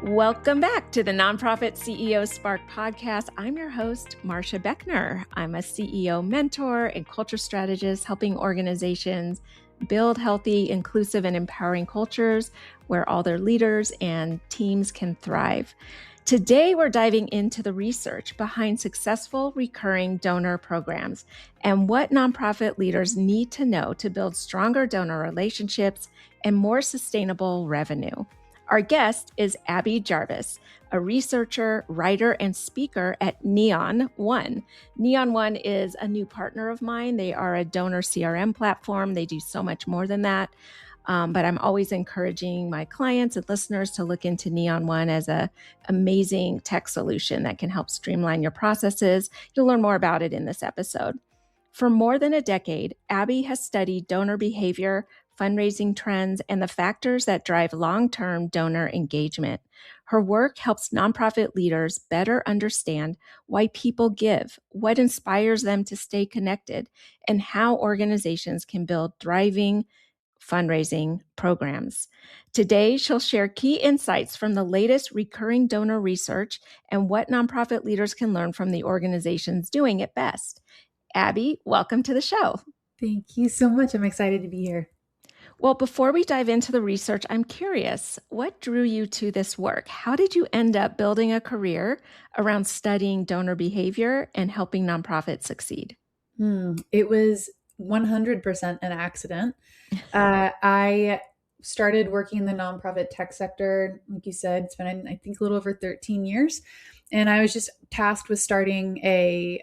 Welcome back to the Nonprofit CEO Spark podcast. I'm your host, Marcia Beckner. I'm a CEO mentor and culture strategist helping organizations build healthy, inclusive, and empowering cultures where all their leaders and teams can thrive. Today, we're diving into the research behind successful recurring donor programs and what nonprofit leaders need to know to build stronger donor relationships and more sustainable revenue. Our guest is Abby Jarvis, a researcher, writer, and speaker at Neon One. Neon One is a new partner of mine. They are a donor CRM platform. They do so much more than that. But I'm always encouraging my clients and listeners to look into Neon One as an amazing tech solution that can help streamline your processes. You'll learn more about it in this episode. For more than a decade, Abby has studied donor behavior, fundraising trends, and the factors that drive long-term donor engagement. Her work helps nonprofit leaders better understand why people give, what inspires them to stay connected, and how organizations can build thriving fundraising programs. Today, she'll share key insights from the latest recurring donor research and what nonprofit leaders can learn from the organizations doing it best. Abby, welcome to the show. Thank you so much. I'm excited to be here. Well, before we dive into the research, I'm curious, what drew you to this work? How did you end up building a career around studying donor behavior and helping nonprofits succeed? It was 100% an accident. I started working in the nonprofit tech sector, like you said. It's been, I think, a little over 13 years. And I was just tasked with starting a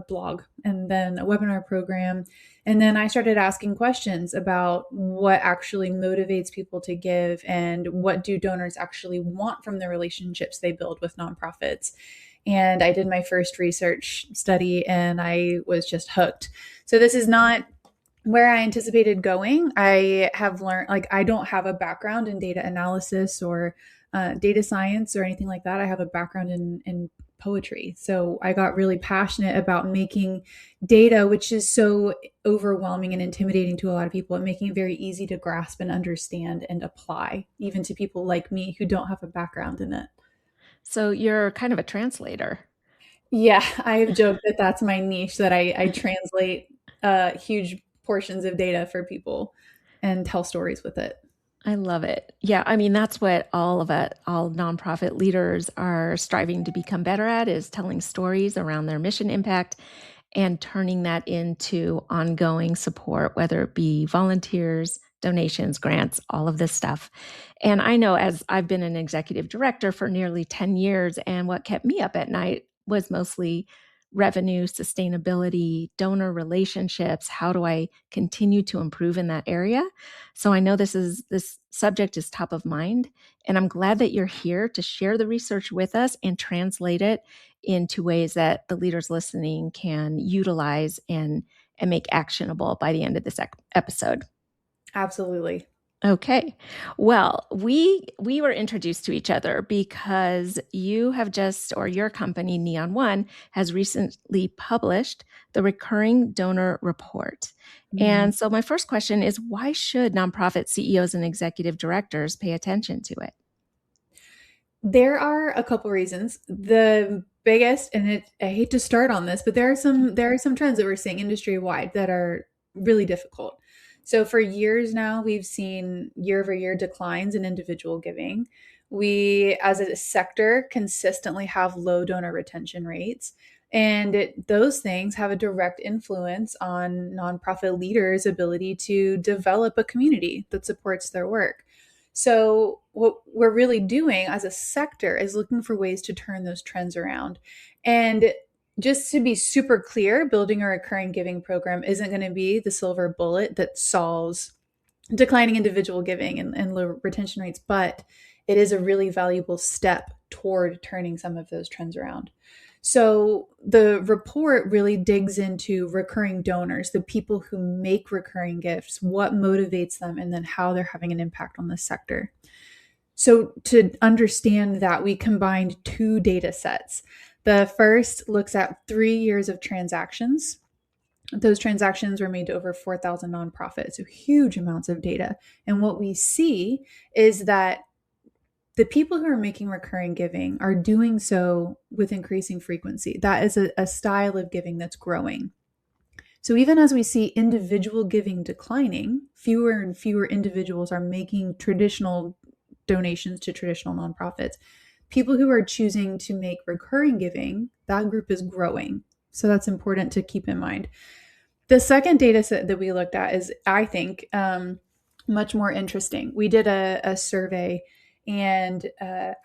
blog and then a webinar program. And then I started asking questions about what actually motivates people to give and what do donors actually want from the relationships they build with nonprofits. And I did my first research study and I was just hooked. So this is not where I anticipated going. I have learned, I don't have a background in data analysis or data science or anything like that. I have a background in poetry. So I got really passionate about making data, which is so overwhelming and intimidating to a lot of people, and making it very easy to grasp and understand and apply, even to people like me who don't have a background in it. So you're kind of a translator. Yeah, I've joked that that's my niche, that I translate huge portions of data for people and tell stories with it. I love it. Yeah, I mean, that's what all nonprofit leaders are striving to become better at, is telling stories around their mission impact and turning that into ongoing support, whether it be volunteers, donations, grants, all of this stuff. And I know, as I've been an executive director for nearly 10 years, and what kept me up at night was mostly revenue, sustainability, donor relationships. How do I continue to improve in that area? So I know this subject is top of mind, and I'm glad that you're here to share the research with us and translate it into ways that the leaders listening can utilize and make actionable by the end of this episode. Absolutely. Okay. Well, we were introduced to each other because you have your company, Neon One, has recently published the Recurring Donor Report. Mm-hmm. And so my first question is, why should nonprofit CEOs and executive directors pay attention to it? There are a couple reasons. The biggest, and I hate to start on this, but there are some trends that we're seeing industry-wide that are really difficult. So for years now, we've seen year-over-year declines in individual giving. We, as a sector, consistently have low donor retention rates. And those things have a direct influence on nonprofit leaders' ability to develop a community that supports their work. So what we're really doing as a sector is looking for ways to turn those trends around. And just to be super clear, building a recurring giving program isn't going to be the silver bullet that solves declining individual giving and low retention rates, but it is a really valuable step toward turning some of those trends around. So the report really digs into recurring donors, the people who make recurring gifts, what motivates them, and then how they're having an impact on the sector. So to understand that, we combined two data sets. The first looks at 3 years of transactions. Those transactions were made to over 4,000 nonprofits, so huge amounts of data. And what we see is that the people who are making recurring giving are doing so with increasing frequency. That is a style of giving that's growing. So even as we see individual giving declining, fewer and fewer individuals are making traditional donations to traditional nonprofits. People who are choosing to make recurring giving, that group is growing. So that's important to keep in mind. The second data set that we looked at is, I think, much more interesting. We did a survey and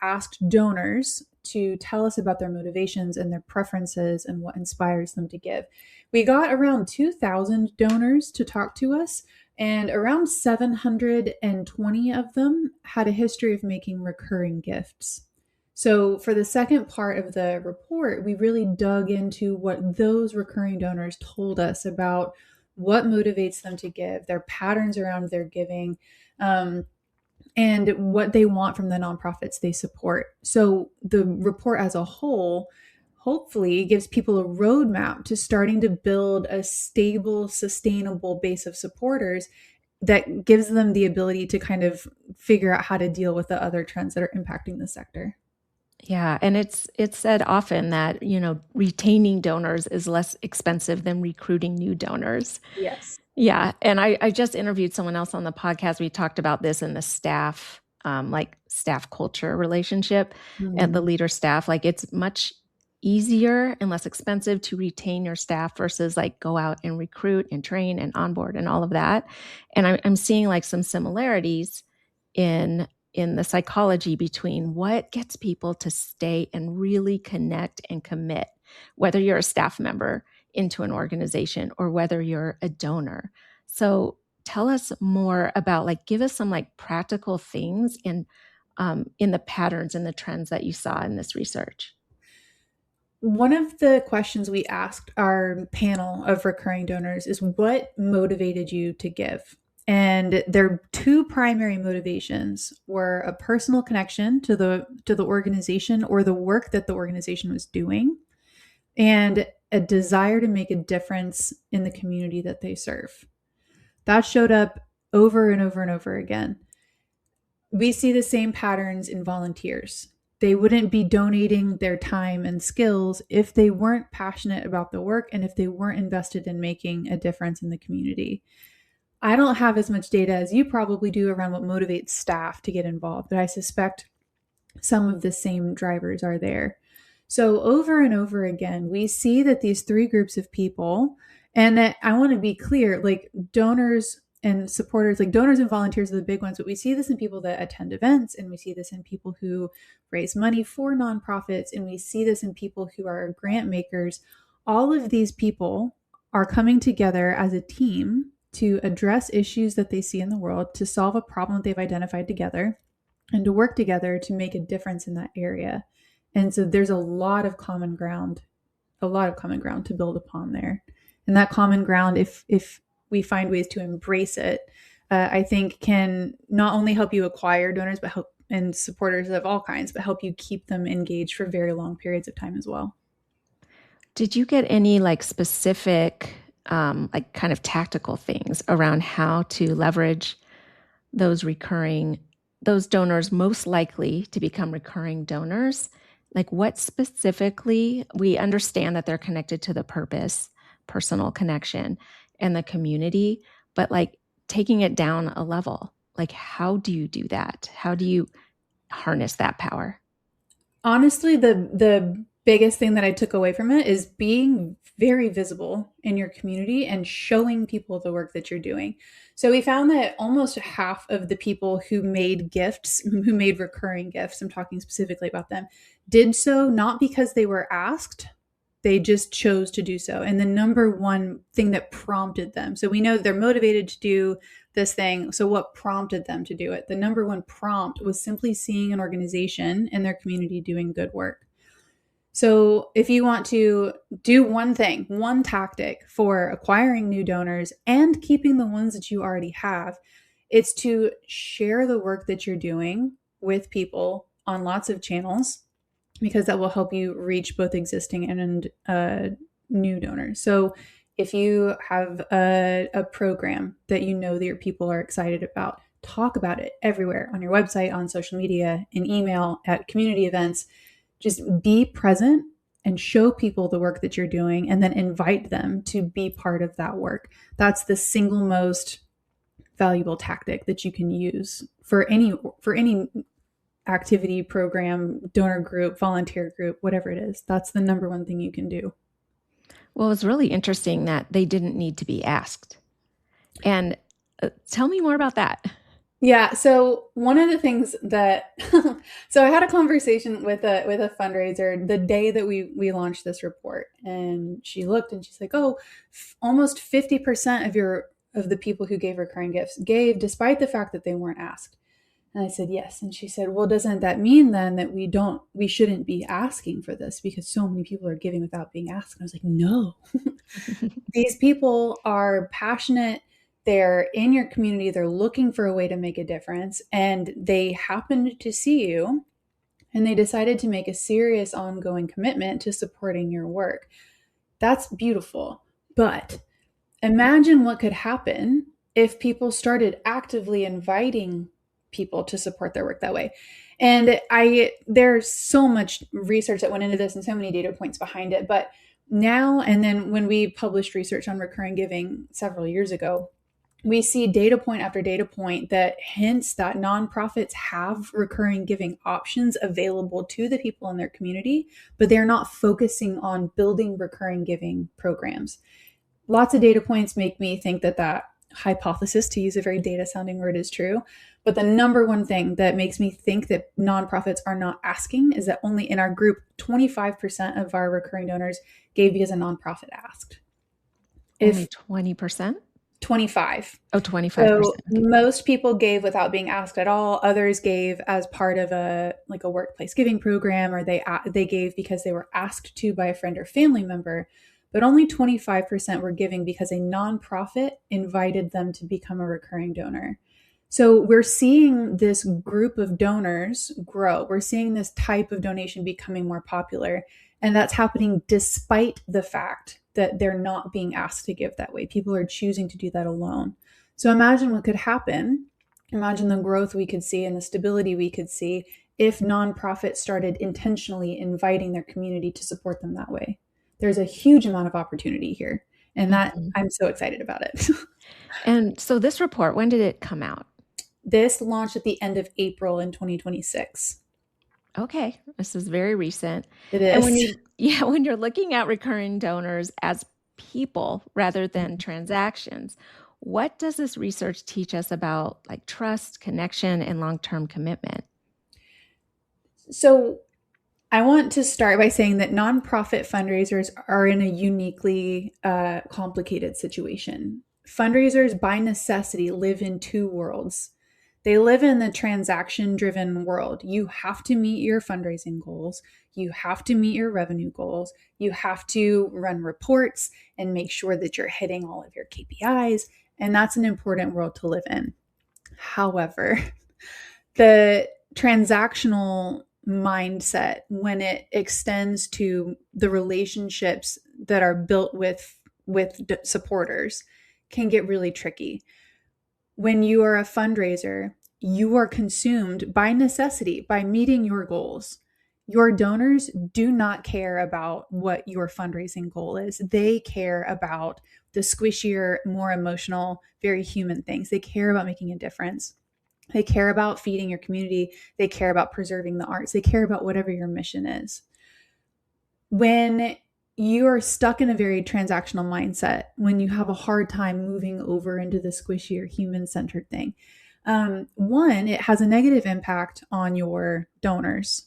asked donors to tell us about their motivations and their preferences and what inspires them to give. We got around 2,000 donors to talk to us, and around 720 of them had a history of making recurring gifts. So for the second part of the report, we really dug into what those recurring donors told us about what motivates them to give, their patterns around their giving, and what they want from the nonprofits they support. So the report as a whole hopefully gives people a roadmap to starting to build a stable, sustainable base of supporters that gives them the ability to kind of figure out how to deal with the other trends that are impacting the sector. Yeah, and it's said often that, retaining donors is less expensive than recruiting new donors. Yes. Yeah, and I just interviewed someone else on the podcast. We talked about this in the staff, staff culture relationship and the leader staff. Like it's much easier and less expensive to retain your staff versus like go out and recruit and train and onboard and all of that. And I'm seeing like some similarities in the psychology between what gets people to stay and really connect and commit, whether you're a staff member into an organization or whether you're a donor. So tell us more about, like, give us some like practical things in the patterns and the trends that you saw in this research. One of the questions we asked our panel of recurring donors is what motivated you to give? And their two primary motivations were a personal connection to the organization or the work that the organization was doing, and a desire to make a difference in the community that they serve. That showed up over and over and over again. We see the same patterns in volunteers. They wouldn't be donating their time and skills if they weren't passionate about the work and if they weren't invested in making a difference in the community. I don't have as much data as you probably do around what motivates staff to get involved, but I suspect some of the same drivers are there. So over and over again, we see that these three groups of people, and that I want to be clear, like donors and supporters, like donors and volunteers are the big ones, but we see this in people that attend events, and we see this in people who raise money for nonprofits, and we see this in people who are grant makers. All of these people are coming together as a team to address issues that they see in the world, to solve a problem they've identified together, and to work together to make a difference in that area. And so there's a lot of common ground to build upon there. And that common ground, if we find ways to embrace it, I think can not only help you acquire donors, but help and supporters of all kinds, but help you keep them engaged for very long periods of time as well. Did you get any like specific, like kind of tactical things around how to leverage those donors most likely to become recurring donors? Like what specifically? We understand that they're connected to the purpose, personal connection, and the community, but like taking it down a level, like how do you do that? How do you harness that power? Honestly, the biggest thing that I took away from it is being very visible in your community and showing people the work that you're doing. So we found that almost half of the people who made recurring gifts, I'm talking specifically about them, did so not because they were asked, they just chose to do so. And the number one thing that prompted them, so we know they're motivated to do this thing. So what prompted them to do it? The number one prompt was simply seeing an organization in their community doing good work. So if you want to do one thing, one tactic for acquiring new donors and keeping the ones that you already have, it's to share the work that you're doing with people on lots of channels, because that will help you reach both existing and new donors. So if you have a program that you know that your people are excited about, talk about it everywhere, on your website, on social media, in email, at community events. Just be present and show people the work that you're doing, and then invite them to be part of that work. That's the single most valuable tactic that you can use for any activity, program, donor group, volunteer group, whatever it is. That's the number one thing you can do. Well, it's really interesting that they didn't need to be asked. And tell me more about that. Yeah. So one of the things that, so I had a conversation with a fundraiser the day that we launched this report, and she looked and she's like, "Oh, almost 50% of the people who gave recurring gifts gave despite the fact that they weren't asked." And I said, "Yes." And she said, "Well, doesn't that mean then that we shouldn't be asking for this because so many people are giving without being asked?" And I was like, "No." These people are passionate. They're in your community. They're looking for a way to make a difference. And they happened to see you, and they decided to make a serious ongoing commitment to supporting your work. That's beautiful. But imagine what could happen if people started actively inviting people to support their work that way. And there's so much research that went into this and so many data points behind it. But now, and then when we published research on recurring giving several years ago, we see data point after data point that hints that nonprofits have recurring giving options available to the people in their community, but they're not focusing on building recurring giving programs. Lots of data points make me think that hypothesis, to use a very data sounding word, is true. But the number one thing that makes me think that nonprofits are not asking is that only in our group, 25% of our recurring donors gave because a nonprofit asked. Only 20%? 25. Oh, 25%. So most people gave without being asked at all. Others gave as part of a workplace giving program, or they gave because they were asked to by a friend or family member. But only 25% were giving because a nonprofit invited them to become a recurring donor. So we're seeing this group of donors grow. We're seeing this type of donation becoming more popular. And that's happening despite the fact that they're not being asked to give that way. People are choosing to do that alone. So imagine what could happen. Imagine the growth we could see and the stability we could see if nonprofits started intentionally inviting their community to support them that way. There's a huge amount of opportunity here, and that I'm so excited about it. And so this report, when did it come out? This launched at the end of April in 2026. Okay, this is very recent. It is. And when you're looking at recurring donors as people rather than transactions, what does this research teach us about like trust, connection, and long-term commitment? So I want to start by saying that nonprofit fundraisers are in a uniquely complicated situation. Fundraisers by necessity live in two worlds. They live in the transaction-driven world. You have to meet your fundraising goals. You have to meet your revenue goals. You have to run reports and make sure that you're hitting all of your KPIs. And that's an important world to live in. However, the transactional mindset, when it extends to the relationships that are built with supporters, can get really tricky. When you are a fundraiser, you are consumed by necessity, by meeting your goals. Your donors do not care about what your fundraising goal is. They care about the squishier, more emotional, very human things. They care about making a difference. They care about feeding your community. They care about preserving the arts. They care about whatever your mission is. When you are stuck in a very transactional mindset, when you have a hard time moving over into the squishier, human-centered thing, one, it has a negative impact on your donors.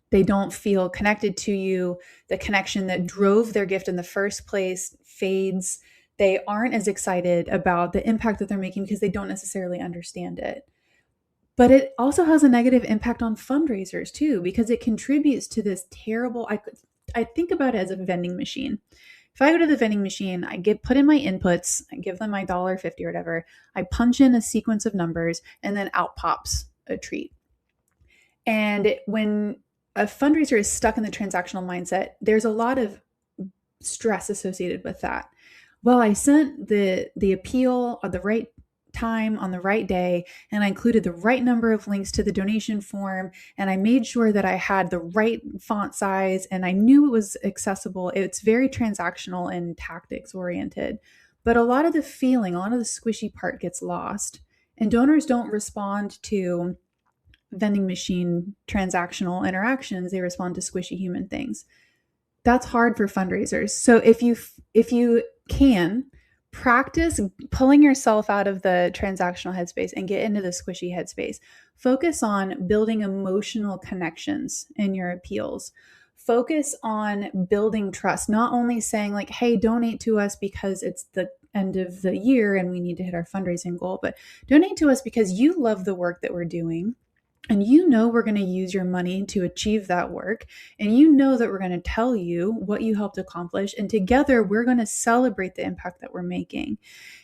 They don't feel connected to you. The connection that drove their gift in the first place fades. They aren't as excited about the impact that they're making because they don't necessarily understand it. But it also has a negative impact on fundraisers too, because it contributes to this terrible, I think about it as a vending machine. If I go to the vending machine, I put in my inputs, I give them my $1.50 or whatever, I punch in a sequence of numbers, and then out pops a treat. And when a fundraiser is stuck in the transactional mindset, there's a lot of stress associated with that. Well, I sent the appeal or the right time on the right day, and I included the right number of links to the donation form, and I made sure that I had the right font size, and I knew it was accessible. It's very transactional and tactics oriented, but a lot of the feeling, a lot of the squishy part gets lost, and donors don't respond to vending machine transactional interactions. They respond to squishy human things. That's hard for fundraisers. So if you can practice pulling yourself out of the transactional headspace and get into the squishy headspace, focus on building emotional connections in your appeals. Focus on building trust, not only saying like, hey, donate to us because it's the end of the year and we need to hit our fundraising goal, but donate to us because you love the work that we're doing. And you know we're going to use your money to achieve that work. And you know that we're going to tell you what you helped accomplish. And together we're going to celebrate the impact that we're making.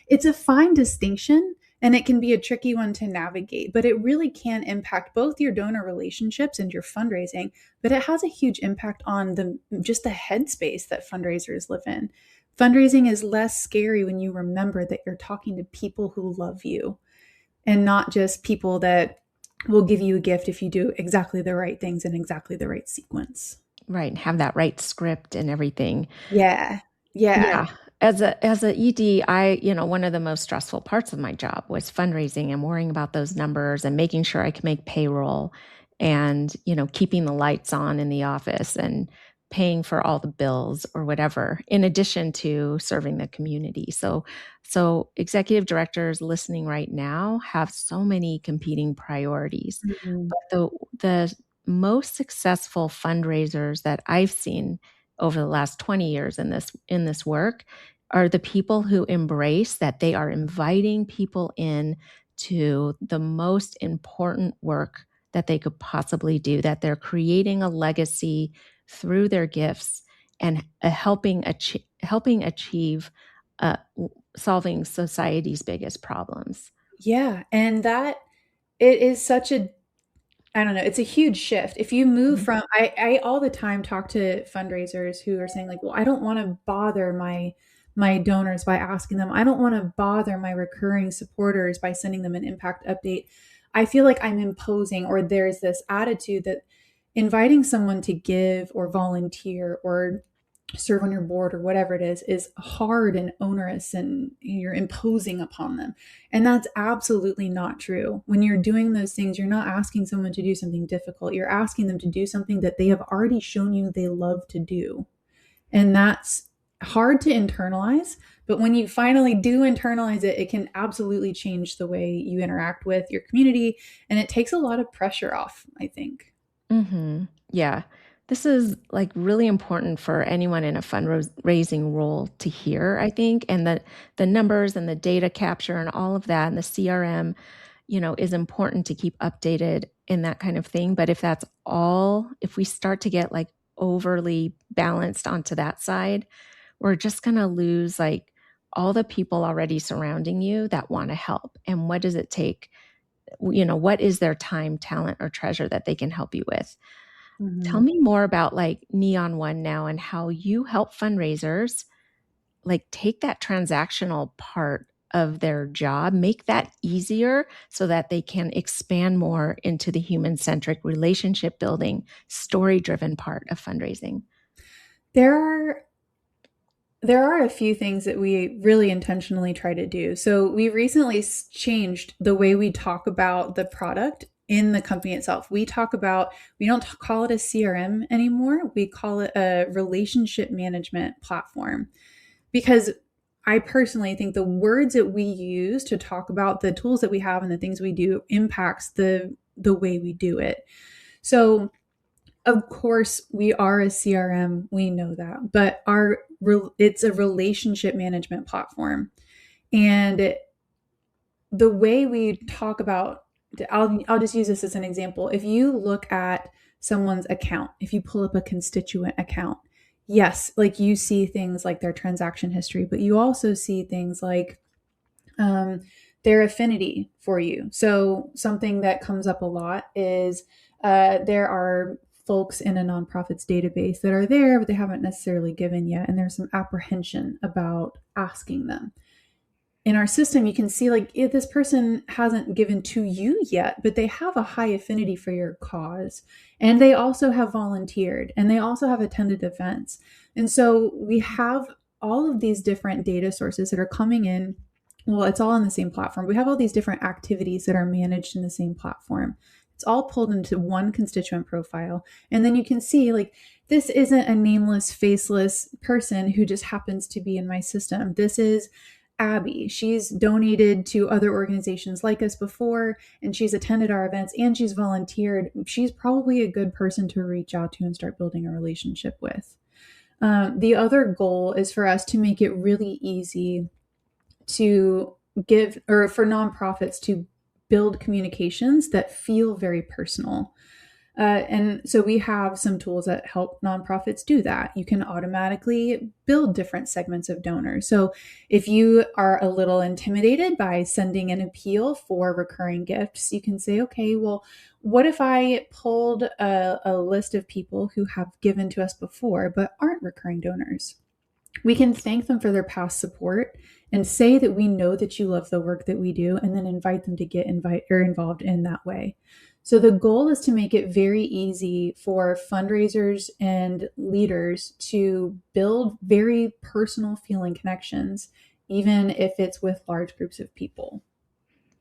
It's a fine distinction, and it can be a tricky one to navigate, but it really can impact both your donor relationships and your fundraising. But it has a huge impact on just the headspace that fundraisers live in. Fundraising is less scary when you remember that you're talking to people who love you and not just people that will give you a gift if you do exactly the right things in exactly the right sequence. Right. And have that right script and everything. Yeah. Yeah. Yeah. As a ED, one of the most stressful parts of my job was fundraising and worrying about those numbers and making sure I could make payroll and, keeping the lights on in the office and paying for all the bills or whatever, in addition to serving the community. So executive directors listening right now have so many competing priorities. Mhm. But the most successful fundraisers that I've seen over the last 20 years in this work are the people who embrace that they are inviting people in to the most important work that they could possibly do, that they're creating a legacy through their gifts and helping achieve solving society's biggest problems. Yeah. And that it is such a, I don't know, it's a huge shift. If you move from, I all the time talk to fundraisers who are saying like, well, I don't want to bother my donors by asking them. I don't want to bother my recurring supporters by sending them an impact update. I feel like I'm imposing, or there's this attitude that inviting someone to give or volunteer or serve on your board or whatever it is hard and onerous, and you're imposing upon them. And that's absolutely not true. When you're doing those things, you're not asking someone to do something difficult. You're asking them to do something that they have already shown you they love to do. And that's hard to internalize. But when you finally do internalize it, it can absolutely change the way you interact with your community. And it takes a lot of pressure off, I think. Mm-hmm. Yeah. This is like really important for anyone in a fundraising role to hear, I think, and that the numbers and the data capture and all of that and the CRM, is important to keep updated and that kind of thing. But if we start to get like overly balanced onto that side, we're just going to lose like all the people already surrounding you that want to help. And what does it take? What is their time, talent, or treasure that they can help you with? Tell me more about like Neon One now and how you help fundraisers like take that transactional part of their job, make that easier so that they can expand more into the human-centric relationship building, story-driven part of fundraising. There are a few things that we really intentionally try to do. So we recently changed the way we talk about the product in the company itself. We don't call it a CRM anymore. We call it a relationship management platform, because I personally think the words that we use to talk about the tools that we have and the things we do impacts the way we do it. So of course, we are a CRM. We know that, but it's a relationship management platform, and the way we talk about, I'll just use this as an example. If you look at someone's account, if you pull up a constituent account, yes, like you see things like their transaction history, but you also see things like their affinity for you. So something that comes up a lot is there are folks in a nonprofit's database that are there, but they haven't necessarily given yet. And there's some apprehension about asking them. in our system, you can see like if this person hasn't given to you yet, but they have a high affinity for your cause. And they also have volunteered and they also have attended events. And so we have all of these different data sources that are coming in. Well, it's all on the same platform. We have all these different activities that are managed in the same platform. It's all pulled into one constituent profile. And then you can see like, this isn't a nameless, faceless person who just happens to be in my system. This is Abby. She's donated to other organizations like us before, and she's attended our events and she's volunteered. She's probably a good person to reach out to and start building a relationship with. The other goal is for us to make it really easy to give, or for nonprofits to build communications that feel very personal. And so we have some tools that help nonprofits do that. You can automatically build different segments of donors. So if you are a little intimidated by sending an appeal for recurring gifts, you can say, okay, well, what if I pulled a list of people who have given to us before but aren't recurring donors? We can thank them for their past support and say that we know that you love the work that we do, and then invite them to get involved in that way. So the goal is to make it very easy for fundraisers and leaders to build very personal feeling connections, even if it's with large groups of people.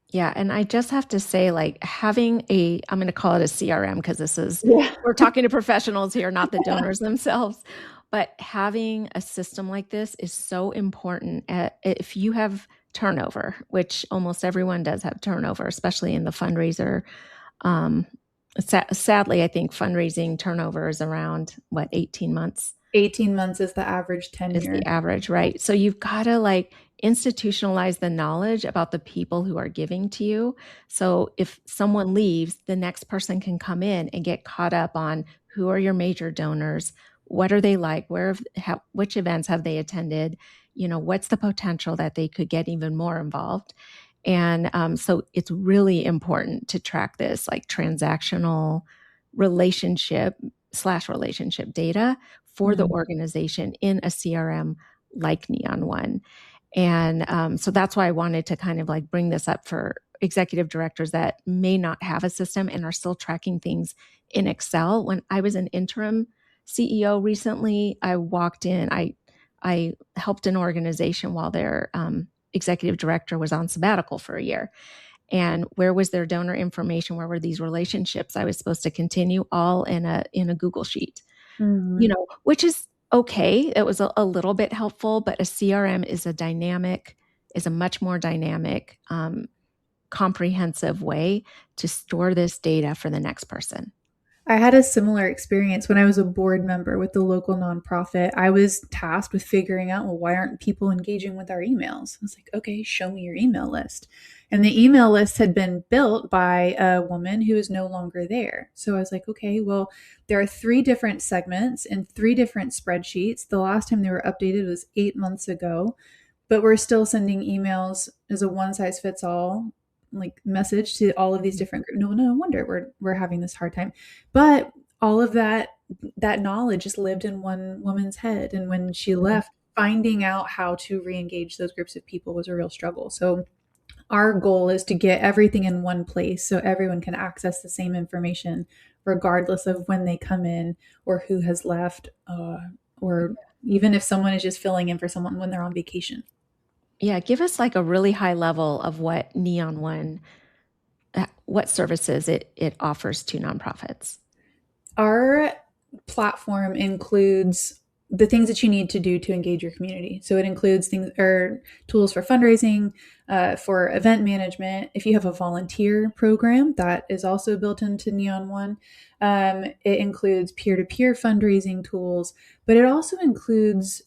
Yeah. And I just have to say, like having I'm going to call it a CRM because we're talking to professionals here, not the donors themselves. But having a system like this is so important. If you have turnover, which almost everyone does have turnover, especially in the fundraiser. Sadly, I think fundraising turnover is around 18 months. 18 months is the average tenure. Is the average, right? So you've got to like institutionalize the knowledge about the people who are giving to you. So if someone leaves, the next person can come in and get caught up on who are your major donors, what are they like, which events have they attended, what's the potential that they could get even more involved. And so it's really important to track this like transactional relationship data for the organization in a CRM like Neon One. And so that's why I wanted to kind of like bring this up for executive directors that may not have a system and are still tracking things in Excel. When I was an interim CEO recently, I walked in, I helped an organization while their executive director was on sabbatical for a year. And where was their donor information? Where were these relationships I was supposed to continue? All in a Google sheet, which is okay. It was a little bit helpful, but a CRM is a much more dynamic, comprehensive way to store this data for the next person. I had a similar experience when I was a board member with the local nonprofit. I was tasked with figuring out, well, why aren't people engaging with our emails? I was like, okay, show me your email list. And the email list had been built by a woman who is no longer there. So I was like, okay, well, there are 3 different segments and 3 different spreadsheets. The last time they were updated was 8 months ago, but we're still sending emails as a one size fits all like message to all of these different groups. No wonder we're having this hard time. But all of that knowledge just lived in one woman's head. And when she left, finding out how to re-engage those groups of people was a real struggle. So our goal is to get everything in one place so everyone can access the same information, regardless of when they come in or who has left, or even if someone is just filling in for someone when they're on vacation. Yeah, give us like a really high level of what Neon One, what services it offers to nonprofits. Our platform includes the things that you need to do to engage your community. So it includes things or tools for fundraising, for event management. If you have a volunteer program, that is also built into Neon One. It includes peer-to-peer fundraising tools, but it also includes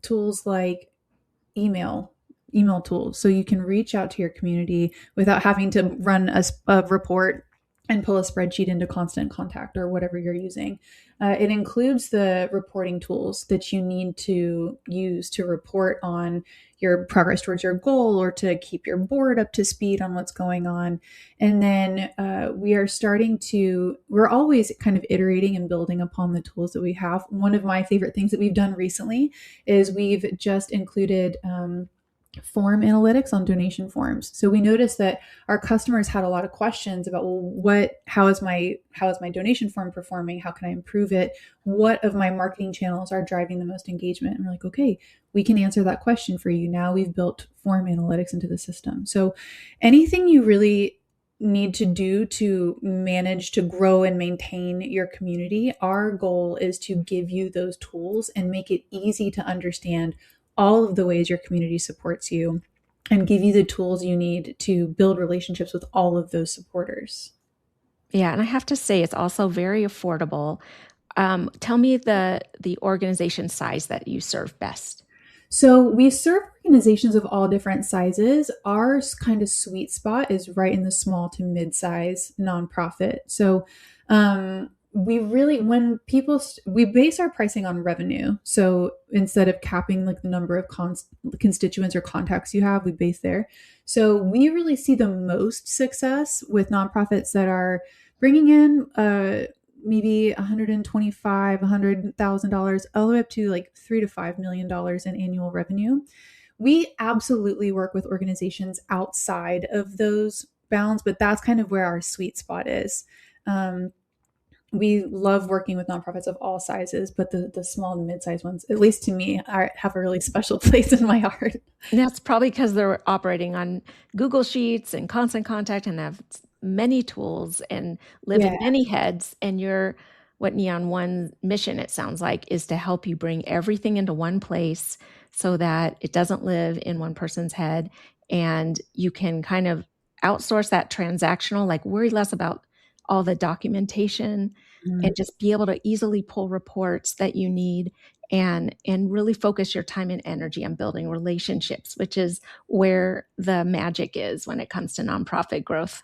tools like email tools. So you can reach out to your community without having to run a report and pull a spreadsheet into Constant Contact or whatever you're using. It includes the reporting tools that you need to use to report on your progress towards your goal or to keep your board up to speed on what's going on. And then we're always kind of iterating and building upon the tools that we have. One of my favorite things that we've done recently is we've just included form analytics on donation forms. So we noticed that our customers had a lot of questions about, well, how is my donation form performing? How can I improve it? What of my marketing channels are driving the most engagement? And we're like, okay, we can answer that question for you. Now we've built form analytics into the system. So anything you really need to do to manage to grow and maintain your community, our goal is to give you those tools and make it easy to understand all of the ways your community supports you and give you the tools you need to build relationships with all of those supporters. Yeah, and I have to say it's also very affordable. Tell me the organization size that you serve best. So we serve organizations of all different sizes. Our kind of sweet spot is right in the small to mid-size nonprofit. So we really, when people, we base our pricing on revenue. So instead of capping like the number of constituents or contacts you have, we base there. So we really see the most success with nonprofits that are bringing in maybe $125,000 all the way up to like $3 to $5 million in annual revenue. We absolutely work with organizations outside of those bounds, but that's kind of where our sweet spot is. We love working with nonprofits of all sizes, but the small and mid-sized ones, at least to me, have a really special place in my heart. And that's probably because they're operating on Google Sheets and Constant Contact and have many tools and live in many heads. And what Neon One's mission, it sounds like, is to help you bring everything into one place so that it doesn't live in one person's head. And you can kind of outsource that transactional, like worry less about all the documentation and just be able to easily pull reports that you need and really focus your time and energy on building relationships, which is where the magic is when it comes to nonprofit growth.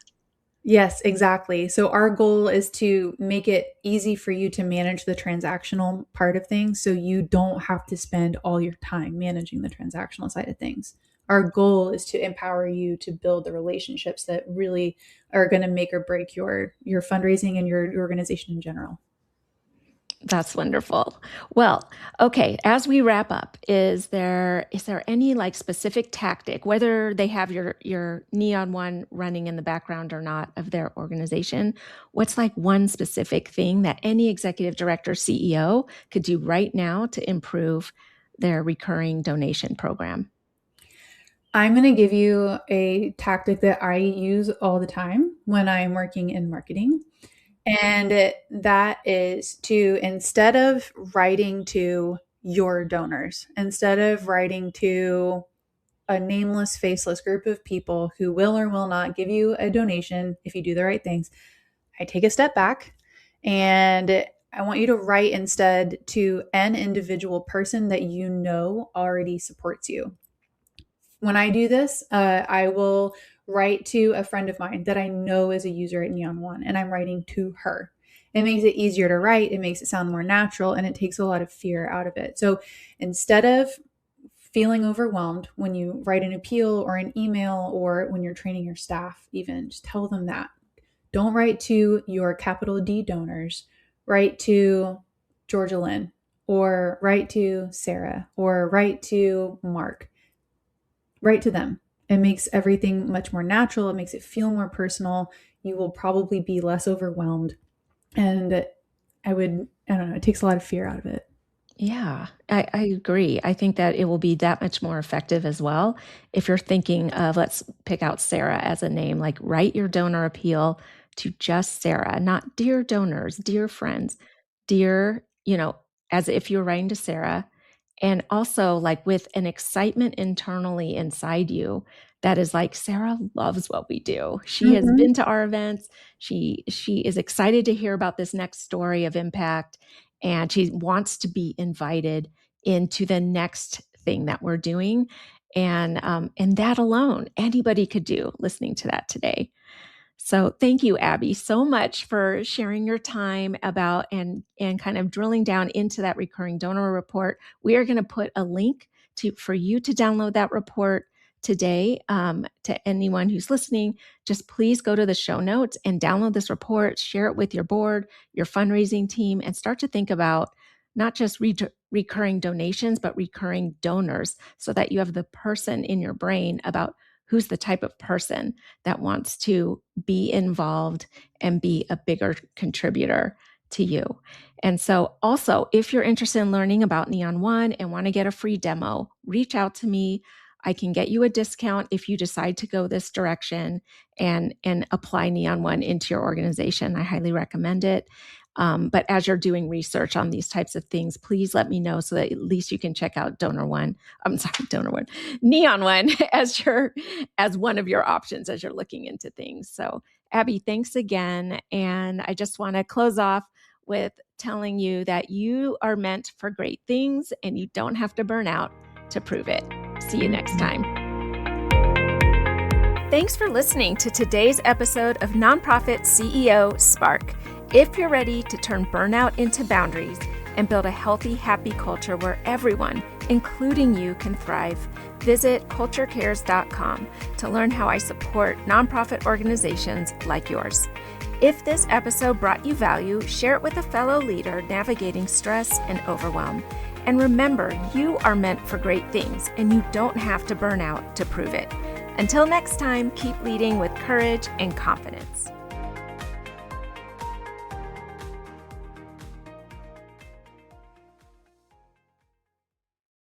Yes, exactly. So our goal is to make it easy for you to manage the transactional part of things so you don't have to spend all your time managing the transactional side of things. Our goal is to empower you to build the relationships that really are going to make or break your fundraising and your organization in general. That's wonderful. Well, okay, as we wrap up, is there any like specific tactic, whether they have your Neon One running in the background or not of their organization, what's like one specific thing that any executive director, CEO could do right now to improve their recurring donation program? I'm going to give you a tactic that I use all the time when I'm working in marketing. And that is to, instead of writing to your donors, instead of writing to a nameless, faceless group of people who will or will not give you a donation if you do the right things, I take a step back and I want you to write instead to an individual person that you know already supports you. When I do this, I will write to a friend of mine that I know is a user at Neon One, and I'm writing to her. It makes it easier to write, it makes it sound more natural, and it takes a lot of fear out of it. So instead of feeling overwhelmed when you write an appeal or an email or when you're training your staff, even just tell them that. Don't write to your capital D donors, write to Georgia Lynn, or write to Sarah, or write to Mark. Write to them. It makes everything much more natural. It makes it feel more personal. You will probably be less overwhelmed. And I don't know, it takes a lot of fear out of it. Yeah, I agree. I think that it will be that much more effective as well. If you're thinking of, let's pick out Sarah as a name, like write your donor appeal to just Sarah, not dear donors, dear friends, dear, as if you're writing to Sarah. And also like with an excitement internally inside you that is like, Sarah loves what we do. She has been to our events. She is excited to hear about this next story of impact. And she wants to be invited into the next thing that we're doing. And that alone, anybody could do listening to that today. So thank you, Abby, so much for sharing your time about and kind of drilling down into that recurring donor report. We are going to put a link for you to download that report today. To anyone who's listening, just please go to the show notes and download this report, share it with your board, your fundraising team, and start to think about not just recurring donations, but recurring donors, so that you have the person in your brain about who's the type of person that wants to be involved and be a bigger contributor to you. And so also, if you're interested in learning about Neon One and want to get a free demo, reach out to me. I can get you a discount if you decide to go this direction and apply Neon One into your organization. I highly recommend it. But as you're doing research on these types of things, please let me know so that at least you can check out Neon One as one of your options as you're looking into things. So Abby, thanks again. And I just want to close off with telling you that you are meant for great things and you don't have to burn out to prove it. See you next time. Thanks for listening to today's episode of Nonprofit CEO Spark. If you're ready to turn burnout into boundaries and build a healthy, happy culture where everyone, including you, can thrive, visit culturecares.com to learn how I support nonprofit organizations like yours. If this episode brought you value, share it with a fellow leader navigating stress and overwhelm. And remember, you are meant for great things, and you don't have to burn out to prove it. Until next time, keep leading with courage and confidence.